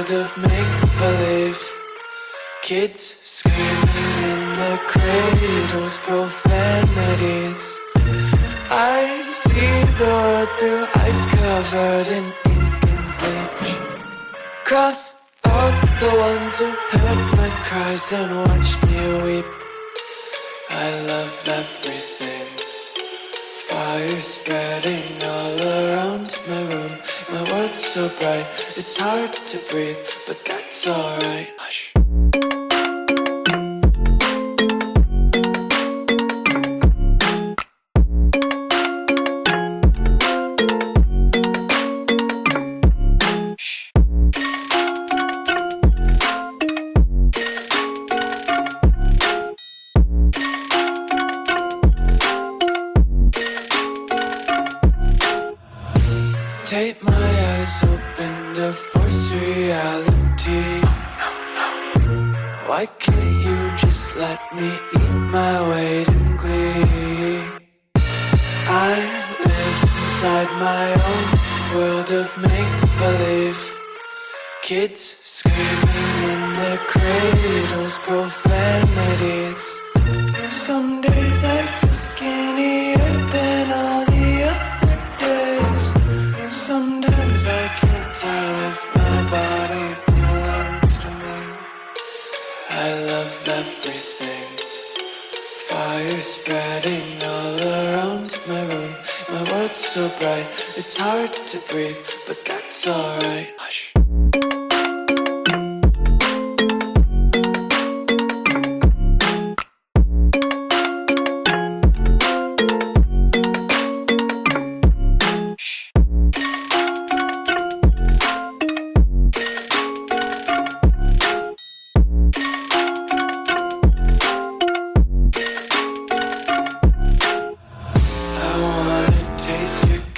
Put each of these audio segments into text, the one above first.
world of make-believe. Kids screaming in the cradles, profanities. I see the world through eyes covered in ink and bleach. Cross out the ones who heard my cries and watched me weep. I love everything. Fire spreading all around my room. My world's so bright, it's hard to breathe, but that's alright. Hush. Tape my eyes open to force reality. Why can't you just let me eat my weight in glee? I live inside my own world of make-believe. Kids screaming in the cradles, profanities. Some days I feel skinnier than all the other days. Sometimes I can't tell if my body belongs to me. I love everything. Fire spreading all around my room. My world's so bright, it's hard to breathe, but that's alright. Hush.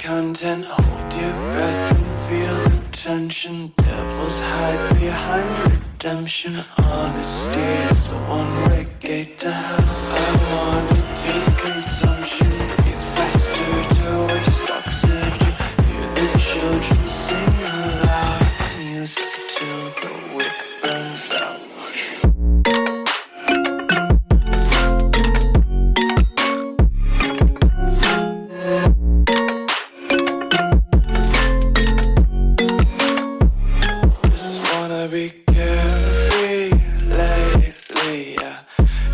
Content, hold your breath and feel the tension. Devils hide behind redemption. Honesty is a one-way gate to hell. I wanna taste consumption. Breathe faster to waste oxygen. Hear the children sing aloud. It's music till the wick burns out. Be carefree lately, yeah.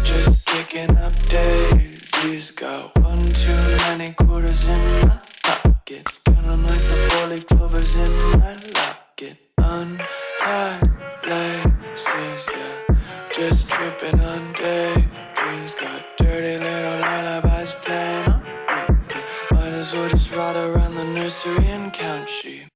Just kicking up daisies. Got one too many quarters in my pockets. Count 'em like the four-leaf clovers in my locket. Untied laces, yeah. Just tripping on daydreams. Got dirty little lullabies playing on repeat. Might as well just ride around the nursery and count sheep.